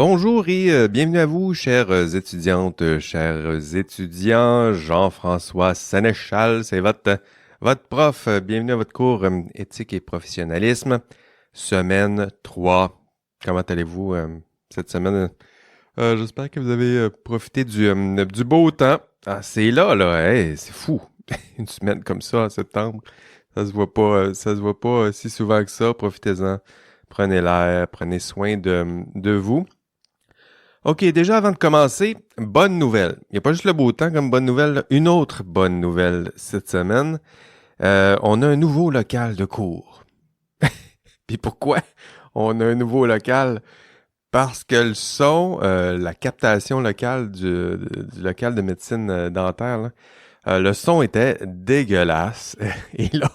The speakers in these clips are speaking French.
Bonjour et bienvenue à vous, chères étudiantes, chers étudiants. Jean-François Sénéchal, c'est votre prof. Bienvenue à votre cours éthique et professionnalisme, semaine 3. Comment allez-vous cette semaine? J'espère que vous avez profité du beau temps. Ah, c'est là, hey, c'est fou. Une semaine comme ça en septembre, ça se voit pas si souvent que ça. Profitez-en, prenez l'air, prenez soin de vous. OK, déjà avant de commencer, bonne nouvelle. Il n'y a pas juste le beau temps comme bonne nouvelle, une autre bonne nouvelle cette semaine. On a un nouveau local de cours. Puis pourquoi on a un nouveau local? Parce que le son, la captation locale du local de médecine dentaire, là, le son était dégueulasse. Et là,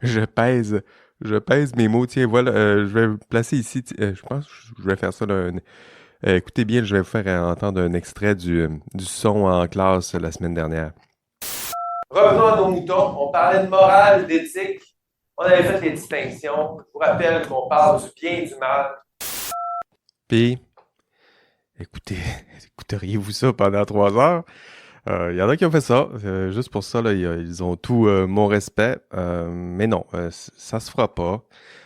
je pèse, je pèse mes mots. Tiens, voilà, je vais placer ici. Je pense que je vais faire ça là, écoutez bien, je vais vous faire entendre un extrait du son en classe la semaine dernière. Revenons à nos moutons. On parlait de morale, d'éthique. On avait fait les distinctions. Je vous rappelle qu'on parle du bien et du mal. Puis, écoutez, écouteriez-vous ça pendant 3 heures? Il y en a qui ont fait ça. Juste pour ça, là, ils ont tout mon respect. Mais non, ça se fera pas.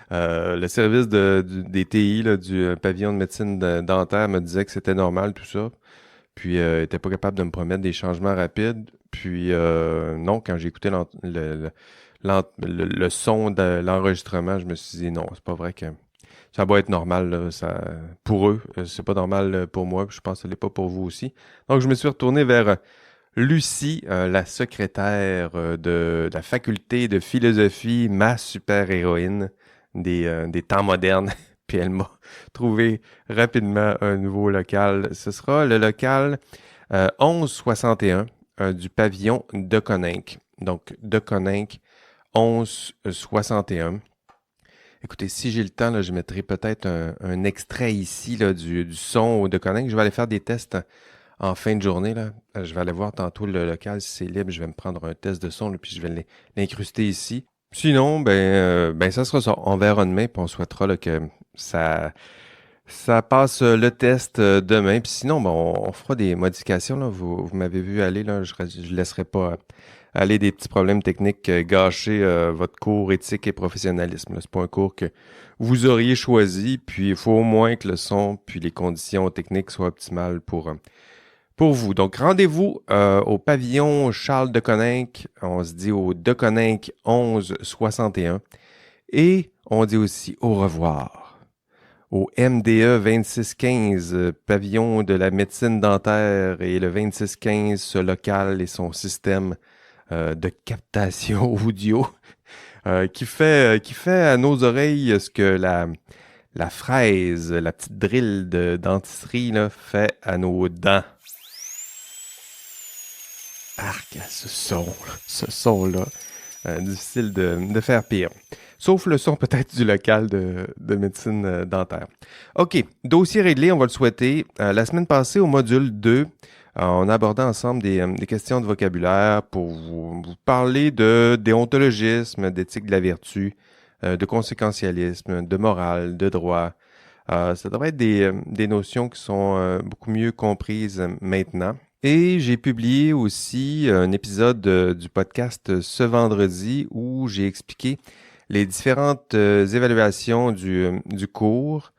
Le service des TI là, du pavillon de médecine dentaire me disait que c'était normal, tout ça. Puis, était pas capable de me promettre des changements rapides. Puis, non, quand j'ai écouté le son de l'enregistrement, je me suis dit non, c'est pas vrai que ça va être normal là, pour eux. C'est pas normal pour moi, puis je pense que ce n'est pas pour vous aussi. Donc, je me suis retourné vers Lucie, la secrétaire de la faculté de philosophie, ma super-héroïne des temps modernes. Puis elle m'a trouvé rapidement un nouveau local. Ce sera le local 1161 du pavillon de Coninck. Donc, de Coninck, 1161. Écoutez, si j'ai le temps, là, je mettrai peut-être un extrait ici là, du son de Coninck. Je vais aller faire des tests en fin de journée. Là. Je vais aller voir tantôt le local, si c'est libre. Je vais me prendre un test de son, là, puis je vais l'incruster ici. Sinon, ben ça sera ça. On verra demain, puis on souhaitera là, que ça passe le test demain. Puis sinon, bon, on fera des modifications. Là. Vous m'avez vu aller, là, je ne laisserai pas aller des petits problèmes techniques gâcher votre cours éthique et professionnalisme. C'est pas un cours que vous auriez choisi. Puis il faut au moins que le son puis les conditions techniques soient optimales pour vous. Donc, rendez-vous au pavillon Charles de Coninck. On se dit au de Coninck 1161. Et on dit aussi au revoir au MDE 2615, pavillon de la médecine dentaire, et le 2615, ce local et son système de captation audio qui fait à nos oreilles ce que la fraise, la petite drille de dentisterie là, fait à nos dents. Arc, ce son-là, difficile de faire pire. Sauf le son peut-être du local de médecine dentaire. OK, dossier réglé, on va le souhaiter. La semaine passée, au module 2, on a abordé ensemble des questions de vocabulaire pour vous parler de déontologisme, d'éthique de la vertu, de conséquentialisme, de morale, de droit. Ça devrait être des notions qui sont beaucoup mieux comprises maintenant. Et j'ai publié aussi un épisode du podcast ce vendredi où j'ai expliqué les différentes évaluations du cours.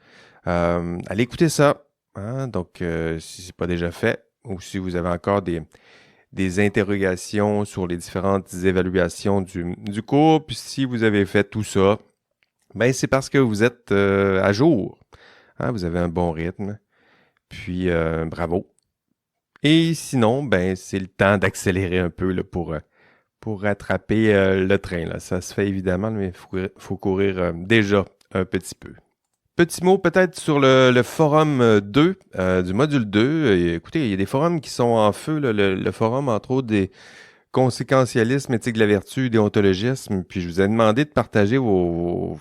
Allez écouter ça. Hein? Donc, si ce n'est pas déjà fait ou si vous avez encore des interrogations sur les différentes évaluations du cours, puis si vous avez fait tout ça, ben c'est parce que vous êtes à jour. Hein? Vous avez un bon rythme. Puis, bravo. Et sinon, ben c'est le temps d'accélérer un peu là, pour rattraper le train. Là. Ça se fait évidemment, mais il faut courir déjà un petit peu. Petit mot peut-être sur le forum 2 du module 2. Écoutez, il y a des forums qui sont en feu. Là, le forum, entre autres, des conséquentialisme, éthique de la vertu, déontologisme. Puis je vous ai demandé de partager vos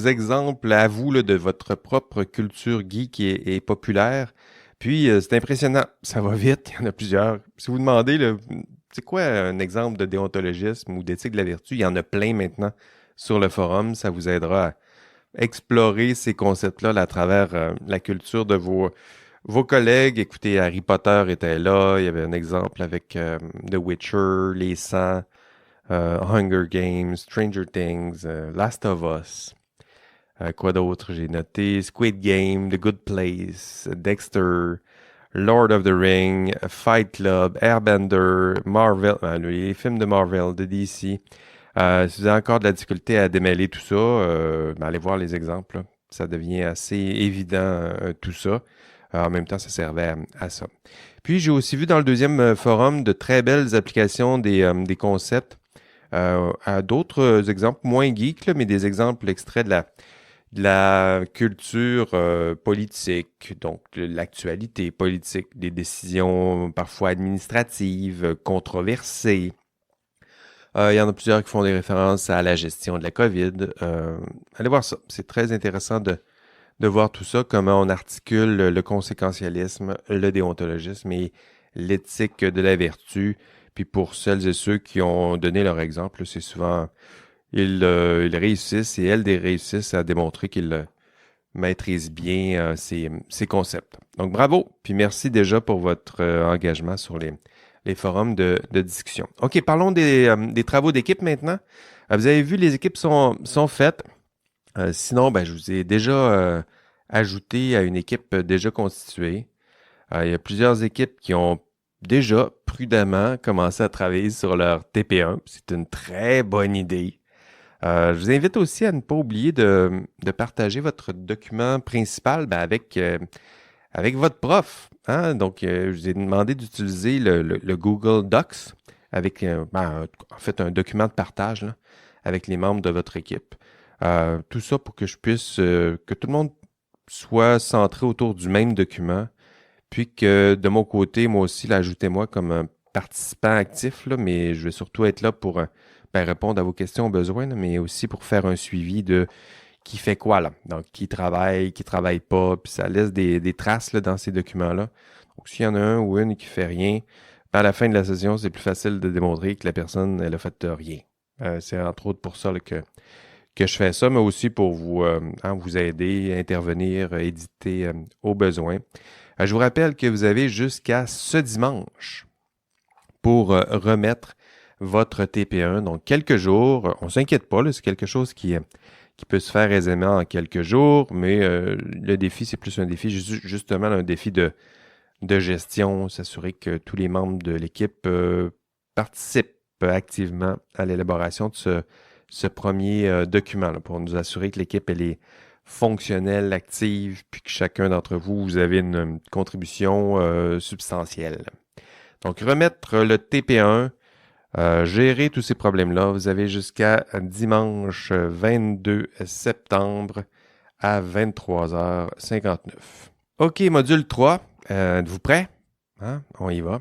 exemples à vous là, de votre propre culture geek et populaire. Puis, c'est impressionnant. Ça va vite. Il y en a plusieurs. Si vous demandez, là, c'est quoi un exemple de déontologisme ou d'éthique de la vertu? Il y en a plein maintenant sur le forum. Ça vous aidera explorer ces concepts-là à travers la culture de vos collègues. Écoutez, Harry Potter était là. Il y avait un exemple avec The Witcher, Les 100, Hunger Games, Stranger Things, Last of Us. Quoi d'autre j'ai noté? Squid Game, The Good Place, Dexter, Lord of the Ring, Fight Club, Airbender, Marvel, les films de Marvel, de DC. Si vous avez encore de la difficulté à démêler tout ça, allez voir les exemples, là. Ça devient assez évident tout ça. En même temps, ça servait à ça. Puis, j'ai aussi vu dans le deuxième forum de très belles applications des concepts à d'autres exemples moins geeks, là, mais des exemples extraits de la culture politique, donc de l'actualité politique, des décisions parfois administratives, controversées. Il y en a plusieurs qui font des références à la gestion de la COVID. Allez voir ça. C'est très intéressant de voir tout ça, comment on articule le conséquentialisme, le déontologisme et l'éthique de la vertu. Puis pour celles et ceux qui ont donné leur exemple, c'est souvent ils réussissent et elles réussissent à démontrer qu'ils maîtrisent bien ces concepts. Donc bravo, puis merci déjà pour votre engagement sur les forums de discussion. OK, parlons des travaux d'équipe maintenant. Vous avez vu, les équipes sont faites. Sinon, je vous ai déjà ajouté à une équipe déjà constituée. Il y a plusieurs équipes qui ont déjà prudemment commencé à travailler sur leur TP1. C'est une très bonne idée. Je vous invite aussi à ne pas oublier de partager votre document principal avec votre prof. Hein? Donc, je vous ai demandé d'utiliser le Google Docs avec en fait un document de partage là, avec les membres de votre équipe. Tout ça pour que je puisse que tout le monde soit centré autour du même document, puis que de mon côté, moi aussi, l'ajoutez-moi comme un participant actif, là, mais je vais surtout être là pour répondre à vos questions, aux besoins, là, mais aussi pour faire un suivi de qui fait quoi, là. Donc, qui travaille pas, puis ça laisse des traces là, dans ces documents-là. Donc, s'il y en a un ou une qui fait rien, à la fin de la session, c'est plus facile de démontrer que la personne, elle a fait rien. C'est entre autres pour ça là, que je fais ça, mais aussi pour vous aider, intervenir, éditer au besoin. Je vous rappelle que vous avez jusqu'à ce dimanche pour remettre votre TP1. Donc, quelques jours. On ne s'inquiète pas, là, c'est quelque chose qui peut se faire aisément en quelques jours, mais le défi, c'est plus un défi, justement, un défi de gestion, s'assurer que tous les membres de l'équipe participent activement à l'élaboration de ce premier document là, pour nous assurer que l'équipe elle est fonctionnelle, active, puis que chacun d'entre vous, vous avez une contribution substantielle. Donc, remettre le TP1, gérer tous ces problèmes-là, vous avez jusqu'à dimanche 22 septembre à 23h59. OK, module 3, êtes-vous prêts? Hein? On y va.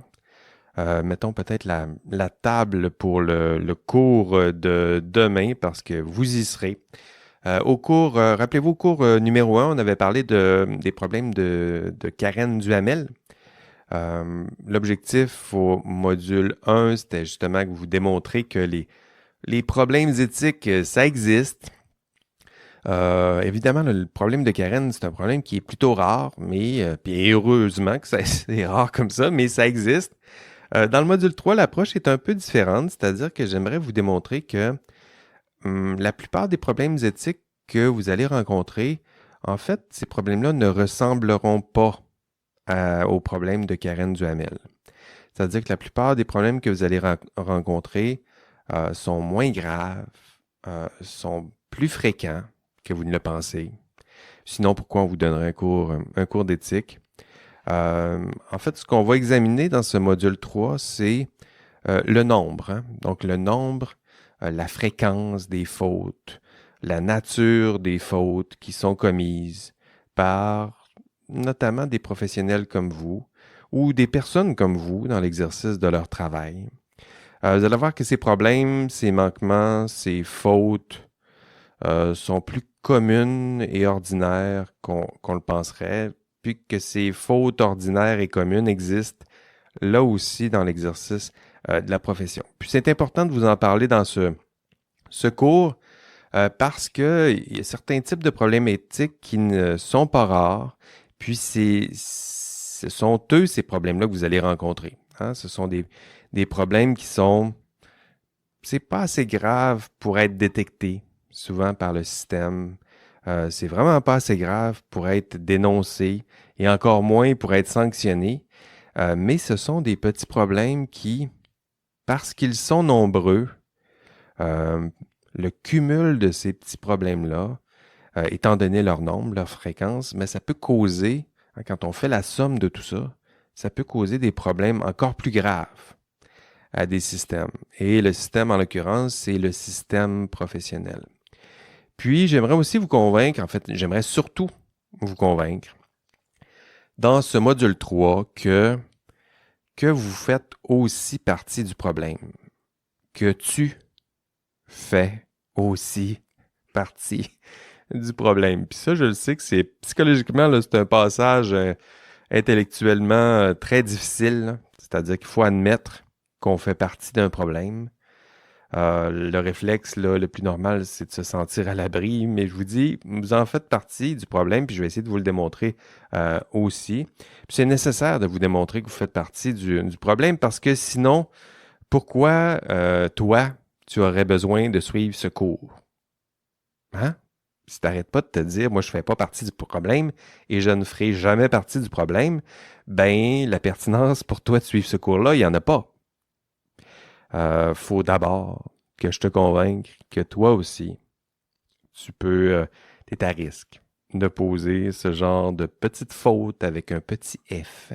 Mettons peut-être la table pour le cours de demain parce que vous y serez. Au cours, rappelez-vous, au cours numéro 1, on avait parlé des problèmes de Karen Duhamel. L'objectif au module 1, c'était justement que vous démontrez que les problèmes éthiques, ça existe. Évidemment, le problème de Karen, c'est un problème qui est plutôt rare, mais puis heureusement que c'est rare comme ça, mais ça existe. Dans le module 3, l'approche est un peu différente, c'est-à-dire que j'aimerais vous démontrer que la plupart des problèmes éthiques que vous allez rencontrer, en fait, ces problèmes-là ne ressembleront pas aux problèmes de Karen Duhamel. C'est-à-dire que la plupart des problèmes que vous allez rencontrer sont moins graves, sont plus fréquents que vous ne le pensez. Sinon, pourquoi on vous donnerait un cours d'éthique? En fait, ce qu'on va examiner dans ce module 3, c'est le nombre. Hein? Donc, le nombre, la fréquence des fautes, la nature des fautes qui sont commises par notamment des professionnels comme vous ou des personnes comme vous dans l'exercice de leur travail. Vous allez voir que ces problèmes, ces manquements, ces fautes sont plus communes et ordinaires qu'on le penserait, puis que ces fautes ordinaires et communes existent là aussi dans l'exercice de la profession. Puis c'est important de vous en parler dans ce cours parce qu'il y a certains types de problèmes éthiques qui ne sont pas rares, puis ce sont eux, ces problèmes-là, que vous allez rencontrer. Hein? Ce sont des problèmes qui sont, c'est pas assez grave pour être détectés, souvent par le système. C'est vraiment pas assez grave pour être dénoncé, et encore moins pour être sanctionné. Mais ce sont des petits problèmes qui, parce qu'ils sont nombreux, euh, le cumul de ces petits problèmes-là, étant donné leur nombre, leur fréquence, mais ça peut causer, hein, quand on fait la somme de tout ça, ça peut causer des problèmes encore plus graves à des systèmes. Et le système, en l'occurrence, c'est le système professionnel. Puis, j'aimerais aussi vous convaincre, en fait, j'aimerais surtout vous convaincre, dans ce module 3, que vous faites aussi partie du problème, que tu fais aussi partie du problème. Puis ça, je le sais que c'est psychologiquement, là, c'est un passage intellectuellement très difficile, là. C'est-à-dire qu'il faut admettre qu'on fait partie d'un problème. Le réflexe là, le plus normal, c'est de se sentir à l'abri, mais je vous dis, vous en faites partie du problème, puis je vais essayer de vous le démontrer aussi. Puis c'est nécessaire de vous démontrer que vous faites partie du problème, parce que sinon, pourquoi toi, tu aurais besoin de suivre ce cours? Hein? Si tu n'arrêtes pas de te dire, moi, je ne fais pas partie du problème et je ne ferai jamais partie du problème, ben, la pertinence pour toi de suivre ce cours-là, il n'y en a pas. Faut d'abord que je te convainque que toi aussi, tu peux, tu es à risque de poser ce genre de petites fautes avec un petit F,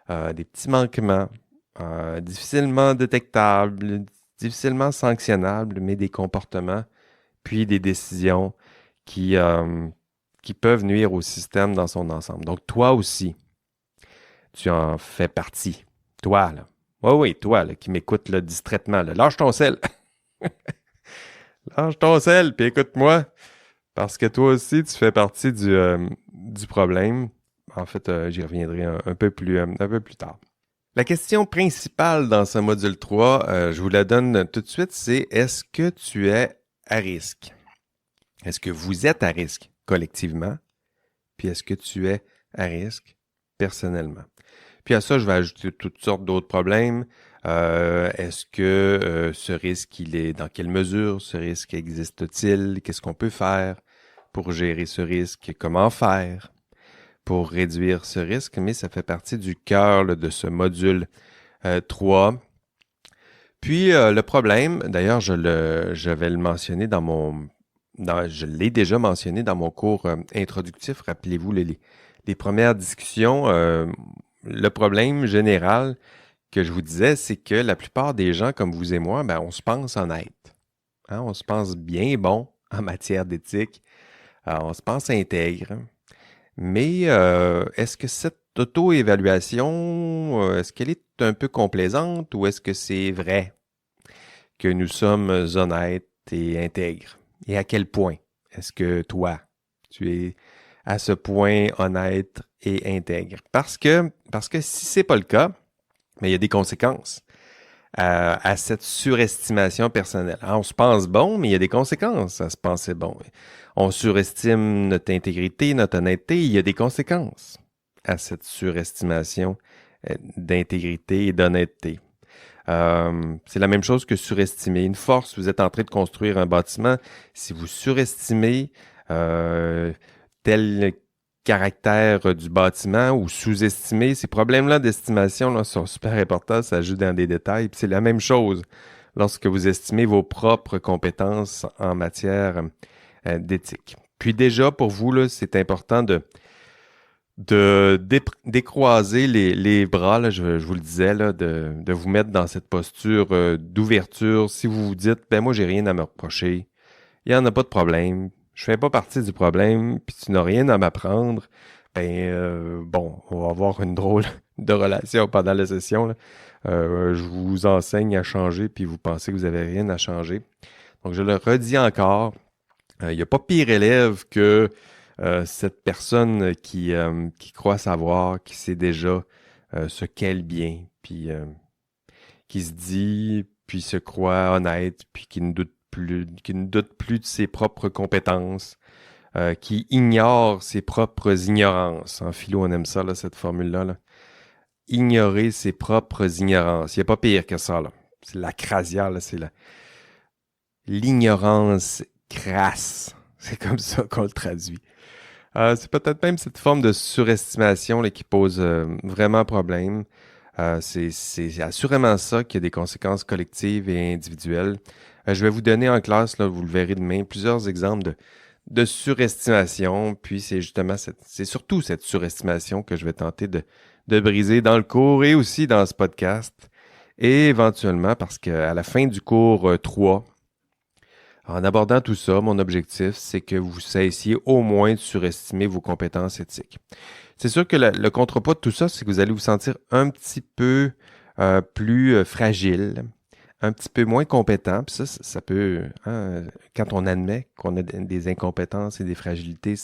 des petits manquements, difficilement détectables, difficilement sanctionnables, mais des comportements, puis des décisions qui peuvent nuire au système dans son ensemble. Donc, toi aussi, tu en fais partie. Toi, là. Oui, toi, là, qui m'écoutes là, distraitement. Là. Lâche ton sel. Lâche ton sel, puis écoute-moi. Parce que toi aussi, tu fais partie du problème. En fait, j'y reviendrai un peu plus tard. La question principale dans ce module 3, je vous la donne tout de suite, c'est est-ce que tu es à risque? Est-ce que vous êtes à risque collectivement? Puis est-ce que tu es à risque personnellement? Puis à ça, je vais ajouter toutes sortes d'autres problèmes. Est-ce que ce risque, il est dans quelle mesure? Ce risque existe-t-il? Qu'est-ce qu'on peut faire pour gérer ce risque? Comment faire pour réduire ce risque? Mais ça fait partie du cœur là, de ce module 3. Puis le problème, d'ailleurs, je vais le mentionner je l'ai déjà mentionné dans mon cours introductif. Rappelez-vous les premières discussions. Le problème général que je vous disais, c'est que la plupart des gens comme vous et moi, ben, on se pense honnête. Hein? On se pense bien bon en matière d'éthique. On se pense intègre. Mais est-ce que cette auto-évaluation, est-ce qu'elle est un peu complaisante ou est-ce que c'est vrai que nous sommes honnêtes et intègres? Et à quel point est-ce que toi, tu es à ce point honnête et intègre? Parce que si c'est pas le cas, mais il y a des conséquences à cette surestimation personnelle. Alors, on se pense bon, mais il y a des conséquences à se penser bon. On surestime notre intégrité, notre honnêteté, il y a des conséquences à cette surestimation d'intégrité et d'honnêteté. C'est la même chose que surestimer une force. Vous êtes en train de construire un bâtiment. Si vous surestimez tel caractère du bâtiment ou sous-estimer, ces problèmes-là d'estimation là, sont super importants. Ça joue dans des détails. Puis c'est la même chose lorsque vous estimez vos propres compétences en matière d'éthique. Puis déjà, pour vous, là, c'est important de décroiser les bras, là, je vous le disais, là, de vous mettre dans cette posture d'ouverture. Si vous vous dites, ben moi, j'ai rien à me reprocher, il n'y en a pas de problème, je fais pas partie du problème, puis tu n'as rien à m'apprendre, ben bon, on va avoir une drôle de relation pendant la session. Là. Je vous enseigne à changer, puis vous pensez que vous n'avez rien à changer. Donc, je le redis encore, il n'y a pas pire élève que cette personne qui croit savoir, qui sait déjà ce qu'elle bien, puis qui se dit, puis se croit honnête, puis qui ne doute qui ne doute plus de ses propres compétences, qui ignore ses propres ignorances. En philo, on aime ça, là, cette formule-là. Là. Ignorer ses propres ignorances. Il n'y a pas pire que ça. Là. C'est l'acrasia, là, c'est l'ignorance crasse. C'est comme ça qu'on le traduit. C'est peut-être même cette forme de surestimation là, qui pose vraiment problème. C'est assurément ça qui a des conséquences collectives et individuelles. Je vais vous donner en classe, là, vous le verrez demain, plusieurs exemples de surestimation. Puis c'est surtout cette surestimation que je vais tenter de briser dans le cours et aussi dans ce podcast. Et éventuellement, parce qu'à la fin du cours 3, en abordant tout ça, mon objectif, c'est que vous cessiez au moins de surestimer vos compétences éthiques. C'est sûr que le contrepoids de tout ça, c'est que vous allez vous sentir un petit peu plus fragile, un petit peu moins compétent. Puis ça peut, quand on admet qu'on a des incompétences et des fragilités,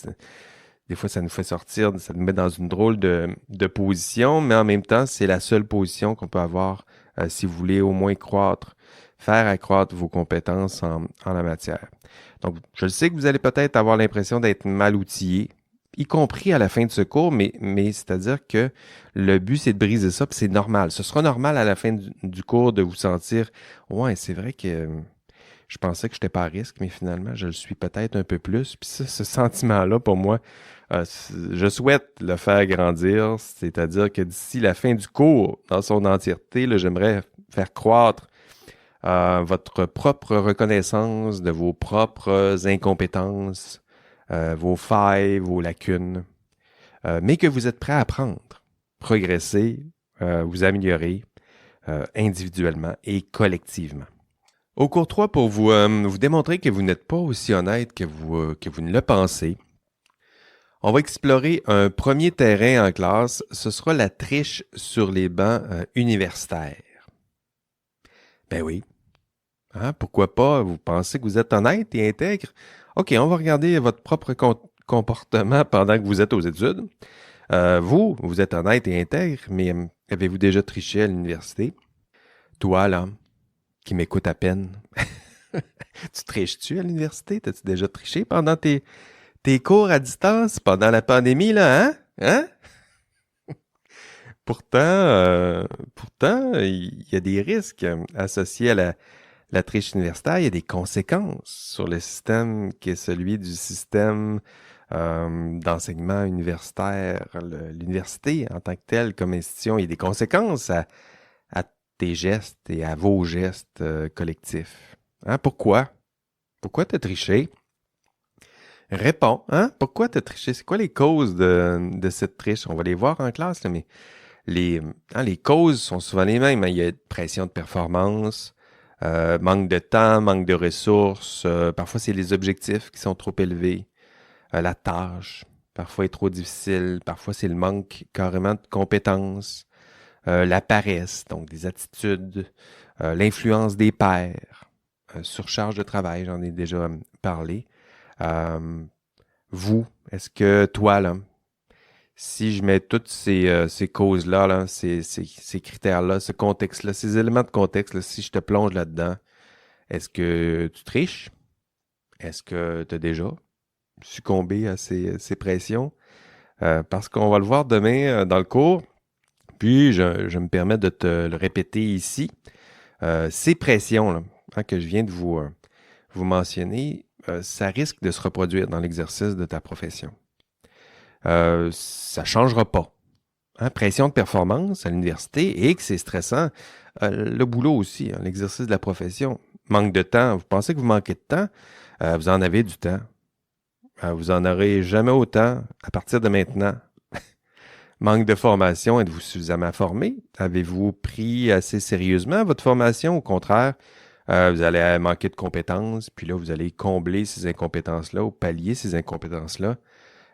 des fois, ça nous fait sortir, ça nous met dans une drôle de position, mais en même temps, c'est la seule position qu'on peut avoir si vous voulez au moins faire accroître vos compétences en la matière. Donc, je le sais que vous allez peut-être avoir l'impression d'être mal outillé, y compris à la fin de ce cours, mais c'est-à-dire que le but, c'est de briser ça, puis c'est normal. Ce sera normal à la fin du cours de vous sentir « Ouais, c'est vrai que je pensais que je n'étais pas à risque, mais finalement, je le suis peut-être un peu plus. » Puis ça, ce sentiment-là, pour moi, je souhaite le faire grandir, c'est-à-dire que d'ici la fin du cours, dans son entièreté, là, j'aimerais faire croître votre propre reconnaissance de vos propres incompétences, vos failles, vos lacunes, mais que vous êtes prêt à apprendre, progresser, vous améliorer individuellement et collectivement. Au cours 3, pour vous démontrer que vous n'êtes pas aussi honnête que vous ne le pensez, on va explorer un premier terrain en classe, ce sera la triche sur les bancs universitaires. Ben oui. Hein, pourquoi pas? Vous pensez que vous êtes honnête et intègre? OK, on va regarder votre propre comportement pendant que vous êtes aux études. Vous êtes honnête et intègre, mais avez-vous déjà triché à l'université? Toi, là, qui m'écoute à peine, tu triches-tu à l'université? T'as-tu déjà triché pendant tes cours à distance, pendant la pandémie, là, hein? Hein? Pourtant, il y a des risques associés à la triche universitaire. Il y a des conséquences sur le système qui est celui du système d'enseignement universitaire, l'université en tant que telle comme institution. Il y a des conséquences à tes gestes et à vos gestes collectifs. Hein? Pourquoi? Pourquoi t'as triché? Réponds, hein? Pourquoi t'as triché? C'est quoi les causes de cette triche? On va les voir en classe, là, mais les causes sont souvent les mêmes. Hein? Il y a pression de performance, manque de temps, manque de ressources. Parfois, c'est les objectifs qui sont trop élevés. La tâche, parfois, est trop difficile. Parfois, c'est le manque carrément de compétences. La paresse, donc des attitudes. L'influence des pairs. Surcharge de travail, j'en ai déjà parlé. Est-ce que toi, là, si je mets toutes ces causes-là, là, ces critères-là, ce contexte-là, ces éléments de contexte, là, si je te plonge là-dedans, est-ce que tu triches? Est-ce que tu as déjà succombé à ces pressions? Parce qu'on va le voir demain dans le cours, puis je me permets de te le répéter ici. Ces pressions-là, hein, que je viens de vous mentionner, ça risque de se reproduire dans l'exercice de ta profession. Ça ne changera pas. Hein, pression de performance à l'université et que c'est stressant. Le boulot aussi, hein, l'exercice de la profession. Manque de temps. Vous pensez que vous manquez de temps? Vous en avez du temps. Vous en aurez jamais autant à partir de maintenant. Manque de formation. Êtes-vous suffisamment formé? Avez-vous pris assez sérieusement votre formation? Au contraire, vous allez manquer de compétences, puis là, vous allez combler ces incompétences-là ou pallier ces incompétences-là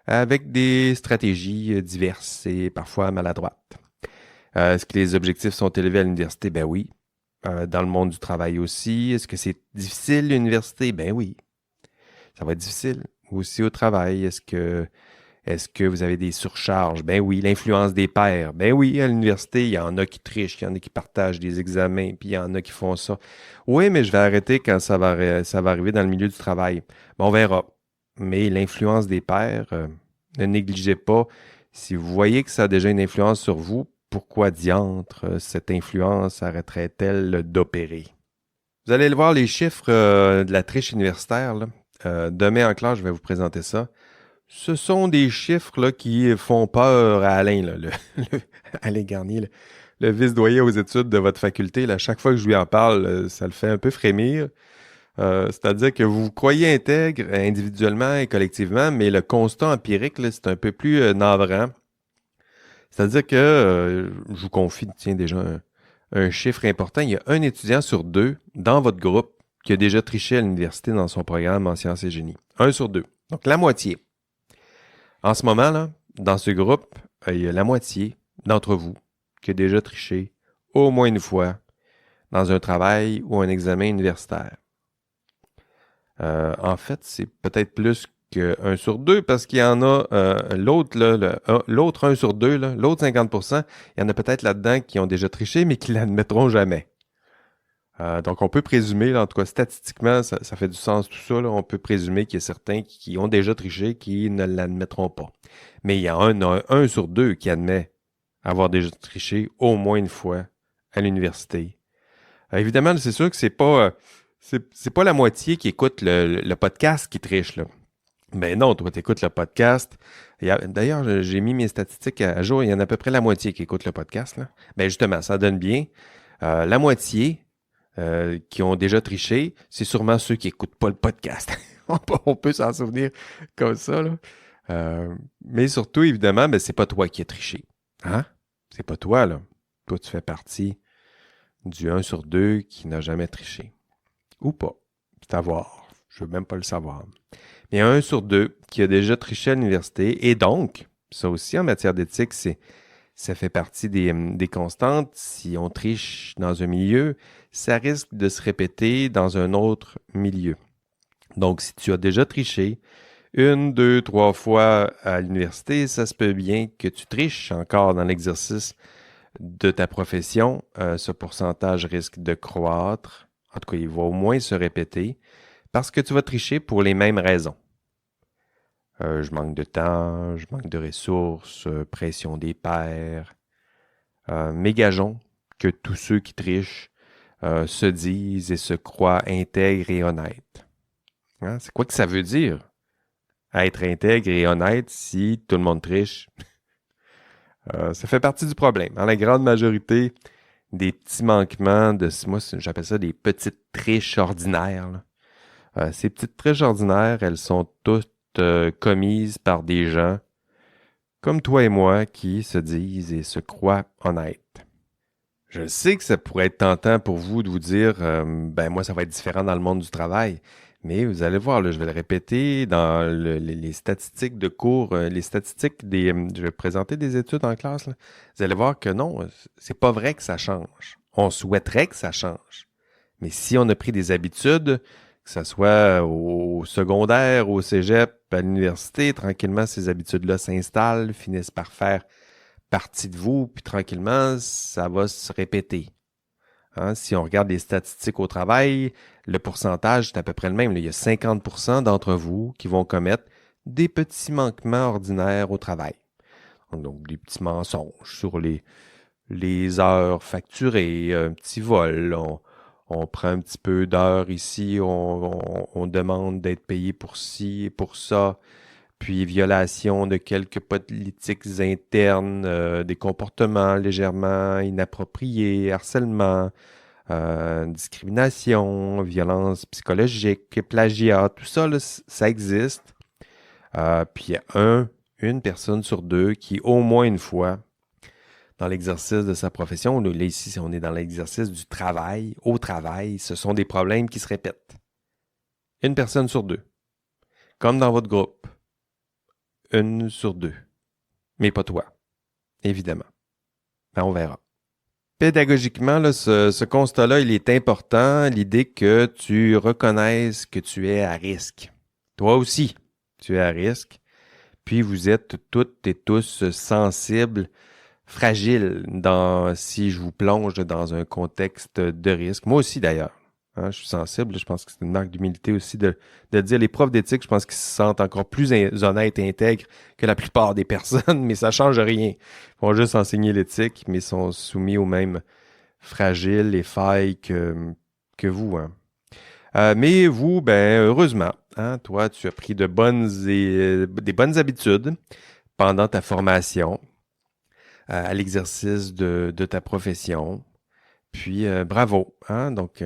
avec des stratégies diverses et parfois maladroites. Est-ce que les objectifs sont élevés à l'université? Ben oui. Dans le monde du travail aussi. Est-ce que c'est difficile l'université? Ben oui. Ça va être difficile. Aussi au travail. Est-ce Est-ce que vous avez des surcharges? Ben oui, l'influence des pairs. Ben oui, à l'université, il y en a qui trichent, il y en a qui partagent des examens, puis il y en a qui font ça. Oui, mais je vais arrêter quand ça va arriver dans le milieu du travail. Bon, on verra. Mais l'influence des pairs, ne négligez pas. Si vous voyez que ça a déjà une influence sur vous, pourquoi diantre cette influence arrêterait-elle d'opérer? Vous allez le voir, les chiffres de la triche universitaire, là. Demain en classe, je vais vous présenter ça. Ce sont des chiffres là, qui font peur à Alain, là, Alain Garnier, le vice-doyen aux études de votre faculté. Là, chaque fois que je lui en parle, ça le fait un peu frémir. C'est-à-dire que vous vous croyez intègre individuellement et collectivement, mais le constat empirique, là, c'est un peu plus navrant. C'est-à-dire que, je vous confie, tiens, déjà un chiffre important, il y a un étudiant sur deux dans votre groupe qui a déjà triché à l'université dans son programme en sciences et génie. Un sur deux. Donc, la moitié. En ce moment, là, dans ce groupe, il y a la moitié d'entre vous qui a déjà triché au moins une fois dans un travail ou un examen universitaire. En fait, c'est peut-être plus qu'un sur deux parce qu'il y en a l'autre, là, l'autre 1 sur 2, là, l'autre 50%, il y en a peut-être là-dedans qui ont déjà triché mais qui l'admettront jamais. Donc, on peut présumer, là, en tout cas statistiquement, ça fait du sens tout ça, là, on peut présumer qu'il y a certains qui ont déjà triché qui ne l'admettront pas. Mais il y a un sur deux qui admet avoir déjà triché au moins une fois à l'université. Évidemment, c'est sûr que c'est pas la moitié qui écoute le podcast qui triche, là. Ben non, toi, tu écoutes le podcast. D'ailleurs, j'ai mis mes statistiques à jour. Il y en a à peu près la moitié qui écoute le podcast, là. Ben justement, ça donne bien. La moitié qui ont déjà triché, c'est sûrement ceux qui n'écoutent pas le podcast. On peut s'en souvenir comme ça, là. Mais surtout, évidemment, ben, c'est pas toi qui as triché. Hein? C'est pas toi, là. Toi, tu fais partie du 1 sur 2 qui n'a jamais triché. Ou pas. C'est à voir. Je veux même pas le savoir. Mais 1 sur 2 qui a déjà triché à l'université. Et donc, ça aussi, en matière d'éthique, ça fait partie des constantes. Si on triche dans un milieu, ça risque de se répéter dans un autre milieu. Donc, si tu as déjà triché 1, 2, 3 fois à l'université, ça se peut bien que tu triches encore dans l'exercice de ta profession. Ce pourcentage risque de croître. En tout cas, il va au moins se répéter parce que tu vas tricher pour les mêmes raisons. Je manque de temps, je manque de ressources, pression des pairs. Mais gageons que tous ceux qui trichent se disent et se croient intègres et honnêtes. Hein? C'est quoi que ça veut dire? Être intègre et honnête si tout le monde triche? Ça fait partie du problème. Dans la grande majorité des petits manquements, moi j'appelle ça des petites triches ordinaires, là. Ces petites triches ordinaires, elles sont toutes commises par des gens comme toi et moi qui se disent et se croient honnêtes. Je sais que ça pourrait être tentant pour vous de vous dire ben moi ça va être différent dans le monde du travail, mais vous allez voir, là, je vais le répéter dans les statistiques de cours, les statistiques je vais présenter des études en classe, là. Vous allez voir que non, c'est pas vrai que ça change. On souhaiterait que ça change. Mais si on a pris des habitudes, que ce soit au secondaire, au cégep, à l'université, tranquillement, ces habitudes-là s'installent, finissent par faire partie de vous, puis tranquillement, ça va se répéter. Hein? Si on regarde les statistiques au travail, le pourcentage est à peu près le même. Il y a 50% d'entre vous qui vont commettre des petits manquements ordinaires au travail. Donc, des petits mensonges sur les heures facturées, un petit vol, on prend un petit peu d'heures ici, on demande d'être payé pour ci et pour ça, puis violation de quelques politiques internes, des comportements légèrement inappropriés, harcèlement, discrimination, violence psychologique, plagiat, tout ça, là, ça existe. Puis il y a une personne sur deux qui, au moins une fois, dans l'exercice de sa profession, là ici, on est dans l'exercice du travail, au travail, ce sont des problèmes qui se répètent. Une personne sur deux. Comme dans votre groupe. 1 sur 2. Mais pas toi, évidemment. Ben, on verra. Pédagogiquement, là, ce constat-là, il est important, l'idée que tu reconnaisses que tu es à risque. Toi aussi, tu es à risque. Puis vous êtes toutes et tous sensibles, fragiles si je vous plonge dans un contexte de risque. Moi aussi d'ailleurs. Hein, je suis sensible. Je pense que c'est une marque d'humilité aussi de dire les profs d'éthique, je pense qu'ils se sentent encore plus honnêtes et intègres que la plupart des personnes, mais ça change rien. Ils vont juste enseigner l'éthique, mais sont soumis aux mêmes fragiles et failles que vous. Hein. Mais vous, ben heureusement, hein, toi, tu as pris des bonnes habitudes pendant ta formation à l'exercice de ta profession. Puis bravo, hein? Donc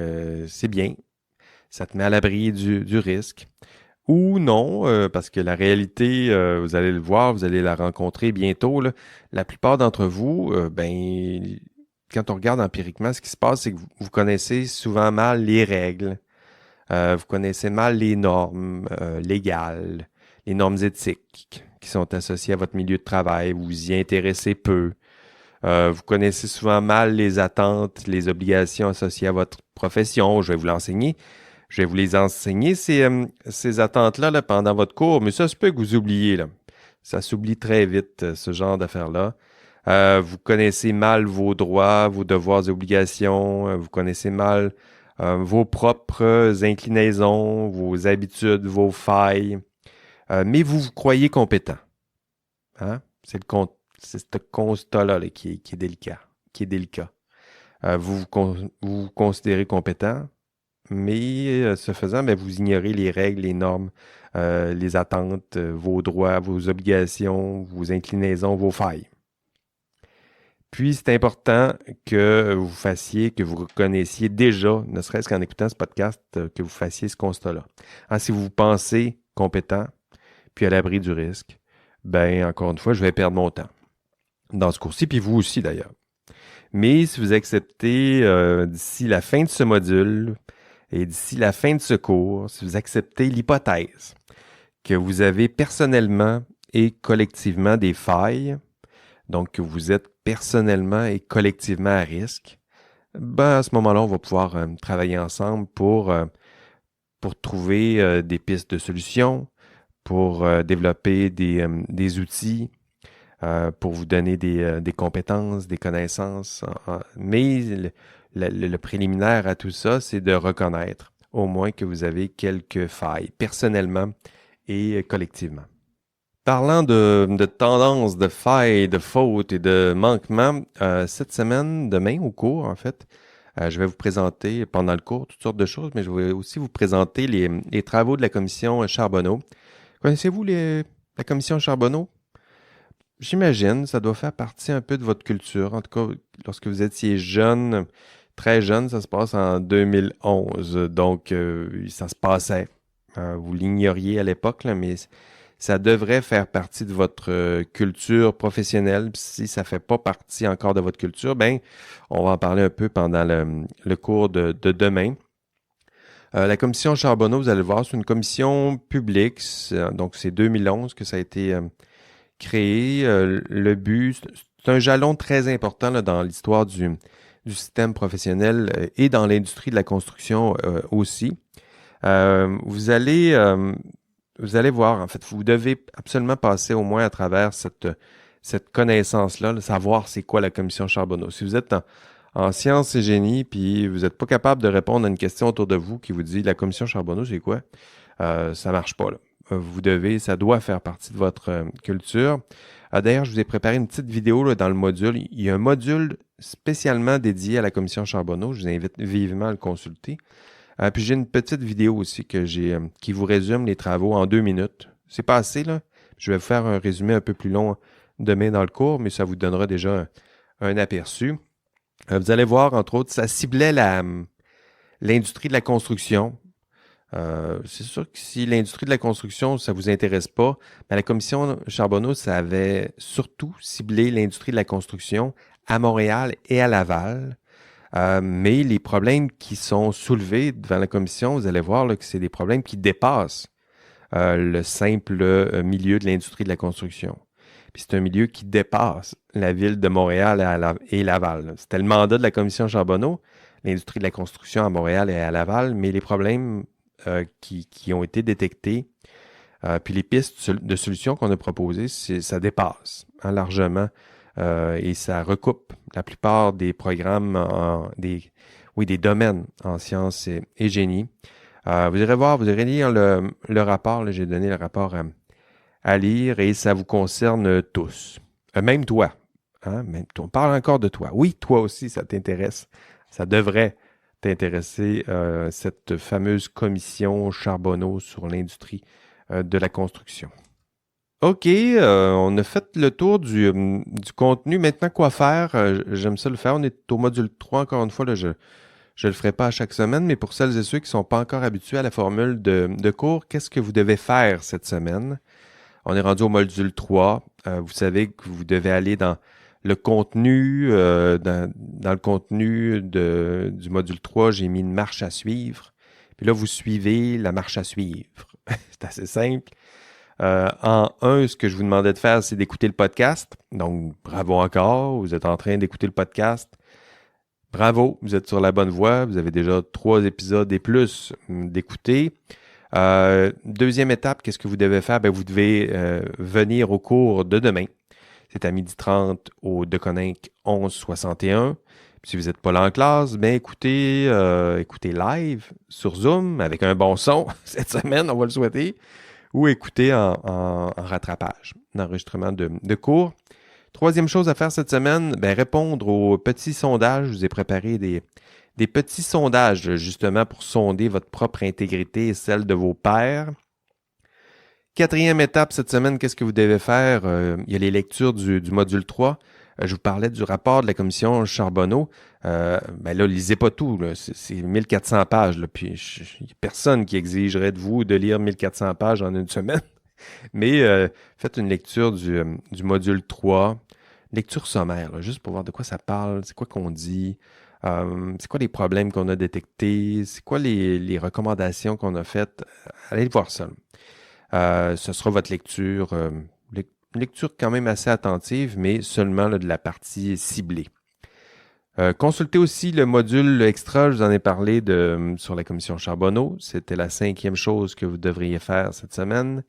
c'est bien. Ça te met à l'abri du risque. Ou non, parce que la réalité, vous allez le voir, vous allez la rencontrer bientôt. Là. La plupart d'entre vous, quand on regarde empiriquement, ce qui se passe, c'est que vous connaissez souvent mal les règles. Vous connaissez mal les normes légales, les normes éthiques qui sont associées à votre milieu de travail. Vous vous y intéressez peu. Vous connaissez souvent mal les attentes, les obligations associées à votre profession. Je vais vous l'enseigner. Je vais vous les enseigner, ces attentes-là, là, pendant votre cours, mais ça se peut que vous oubliez. Là. Ça s'oublie très vite, ce genre d'affaires-là. Vous connaissez mal vos droits, vos devoirs et obligations. Vous connaissez mal vos propres inclinaisons, vos habitudes, vos failles. Mais vous vous croyez compétent. Hein? C'est ce constat-là là, qui est délicat. Vous vous considérez compétent, mais ce faisant, ben, vous ignorez les règles, les normes, les attentes, vos droits, vos obligations, vos inclinaisons, vos failles. Puis, c'est important que vous reconnaissiez déjà, ne serait-ce qu'en écoutant ce podcast, que vous fassiez ce constat-là. Hein, si vous pensez compétent, puis à l'abri du risque, ben encore une fois, je vais perdre mon temps dans ce cours-ci, puis vous aussi d'ailleurs. Mais si vous acceptez d'ici la fin de ce module et d'ici la fin de ce cours, si vous acceptez l'hypothèse que vous avez personnellement et collectivement des failles, donc que vous êtes personnellement et collectivement à risque, ben à ce moment-là, on va pouvoir travailler ensemble pour trouver des pistes de solutions, pour développer des outils, pour vous donner des compétences, des connaissances. Mais le préliminaire à tout ça, c'est de reconnaître au moins que vous avez quelques failles, personnellement et collectivement. Parlant de tendances, de failles, de fautes et de manquements, cette semaine, demain au cours, en fait, je vais vous présenter pendant le cours toutes sortes de choses, mais je vais aussi vous présenter les travaux de la commission Charbonneau. Connaissez-vous la commission Charbonneau? J'imagine, ça doit faire partie un peu de votre culture. En tout cas, lorsque vous étiez jeune, très jeune, ça se passe en 2011. Donc, ça se passait. Vous l'ignoriez à l'époque, là, mais ça devrait faire partie de votre culture professionnelle. Puis si ça fait pas partie encore de votre culture, ben, on va en parler un peu pendant le cours de demain. La commission Charbonneau, vous allez le voir, c'est une commission publique. Donc, c'est 2011 que ça a été créé. Le but, c'est un jalon très important là, dans l'histoire du système professionnel et dans l'industrie de la construction aussi. Vous allez voir, en fait, vous devez absolument passer au moins à travers cette connaissance-là, savoir c'est quoi la commission Charbonneau. Si vous êtes en sciences et génie, puis vous n'êtes pas capable de répondre à une question autour de vous qui vous dit la commission Charbonneau, c'est quoi? Ça marche pas, là. Ça doit faire partie de votre culture. D'ailleurs, je vous ai préparé une petite vidéo là, dans le module. Il y a un module spécialement dédié à la commission Charbonneau. Je vous invite vivement à le consulter. Puis j'ai une petite vidéo aussi qui vous résume les travaux en 2 minutes. C'est pas assez, là. Je vais vous faire un résumé un peu plus long demain dans le cours, mais ça vous donnera déjà un aperçu. Vous allez voir, entre autres, ça ciblait l'industrie de la construction. C'est sûr que si l'industrie de la construction, ça vous intéresse pas, mais la commission Charbonneau, ça avait surtout ciblé l'industrie de la construction à Montréal et à Laval. Mais les problèmes qui sont soulevés devant la commission, vous allez voir là, que c'est des problèmes qui dépassent le simple milieu de l'industrie de la construction. Puis c'est un milieu qui dépasse la ville de Montréal et Laval. C'était le mandat de la commission Charbonneau, l'industrie de la construction à Montréal et à Laval, mais les problèmes qui ont été détectés Puis les pistes de solutions qu'on a proposées, ça dépasse largement et ça recoupe la plupart des programmes, des domaines en sciences et génie. Vous irez voir, vous irez lire le rapport. Là, j'ai donné le rapport à lire et ça vous concerne tous. Même toi. Hein? Même toi. On parle encore de toi. Oui, toi aussi, ça t'intéresse. Ça devrait t'intéresser, cette fameuse commission Charbonneau sur l'industrie de la construction. OK, on a fait le tour du contenu. Maintenant, quoi faire? J'aime ça le faire. On est au module 3, encore une fois. Là, je le ferai pas à chaque semaine, mais pour celles et ceux qui ne sont pas encore habitués à la formule de cours, qu'est-ce que vous devez faire cette semaine? On est rendu au module 3. Vous savez que vous devez aller dans le contenu. Dans le contenu du module 3, j'ai mis une marche à suivre. Puis là, vous suivez la marche à suivre. C'est assez simple. En un, ce que je vous demandais de faire, c'est d'écouter le podcast. Donc, bravo encore. Vous êtes en train d'écouter le podcast. Bravo, vous êtes sur la bonne voie. Vous avez déjà 3 épisodes et plus d'écouter. Deuxième étape, qu'est-ce que vous devez faire? Vous devez venir au cours de demain. C'est à 12h30 au Deconinck 1161. Puis si vous n'êtes pas là en classe, écoutez live sur Zoom avec un bon son cette semaine, on va le souhaiter, ou écoutez en rattrapage, en enregistrement de cours. Troisième chose à faire cette semaine, répondre aux petits sondages. Je vous ai préparé des petits sondages, justement, pour sonder votre propre intégrité et celle de vos pairs. Quatrième étape cette semaine, qu'est-ce que vous devez faire? Il y a les lectures du module 3. Je vous parlais du rapport de la commission Charbonneau. Là, lisez pas tout. Là. C'est 1400 pages. Là, puis il n'y a personne qui exigerait de vous de lire 1400 pages en une semaine. Mais faites une lecture du module 3. Lecture sommaire, là, juste pour voir de quoi ça parle, c'est quoi qu'on dit, c'est quoi les problèmes qu'on a détectés, c'est quoi les recommandations qu'on a faites. Allez voir ça. Ce sera votre lecture, lecture quand même assez attentive, mais seulement là, de la partie ciblée. Consultez aussi le module extra, je vous en ai parlé sur la commission Charbonneau. C'était la 5e chose que vous devriez faire cette semaine.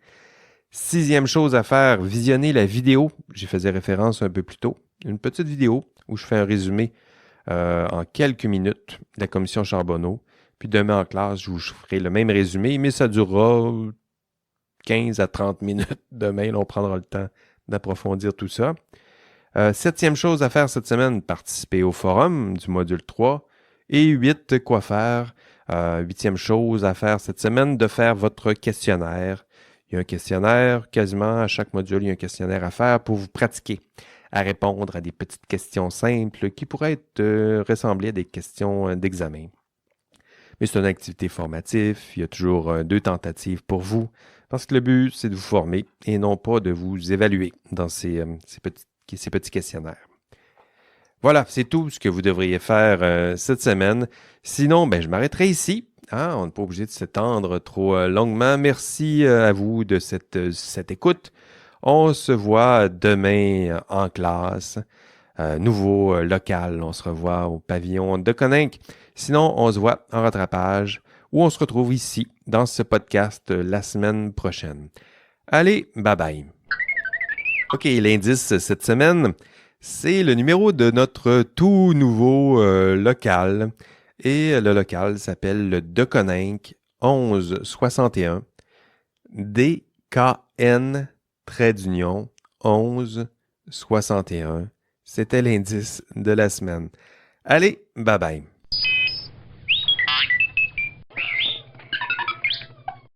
6e chose à faire, visionner la vidéo. J'y faisais référence un peu plus tôt. Une petite vidéo où je fais un résumé en quelques minutes de la commission Charbonneau. Puis demain en classe, je vous ferai le même résumé, mais ça durera 15 à 30 minutes. Demain, là, on prendra le temps d'approfondir tout ça. 7e chose à faire cette semaine, participer au forum du module 3. Et 8, quoi faire? 8e chose à faire cette semaine, de faire votre questionnaire. Il y a un questionnaire, quasiment à chaque module, il y a un questionnaire à faire pour vous pratiquer à répondre à des petites questions simples qui pourraient ressembler à des questions d'examen. Mais c'est une activité formative, il y a toujours 2 tentatives pour vous, parce que le but, c'est de vous former et non pas de vous évaluer dans ces petits questionnaires. Voilà, c'est tout ce que vous devriez faire cette semaine. Sinon, je m'arrêterai ici. On n'est pas obligé de s'étendre trop longuement. Merci à vous de cette écoute. On se voit demain en classe. Nouveau local, on se revoit au pavillon de Deconinck. Sinon, on se voit en rattrapage ou on se retrouve ici dans ce podcast la semaine prochaine. Allez, bye bye. OK, l'indice cette semaine, c'est le numéro de notre tout nouveau local. Et le local s'appelle le Deconinck 1161. DKN _ 1161. C'était l'indice de la semaine. Allez, bye bye.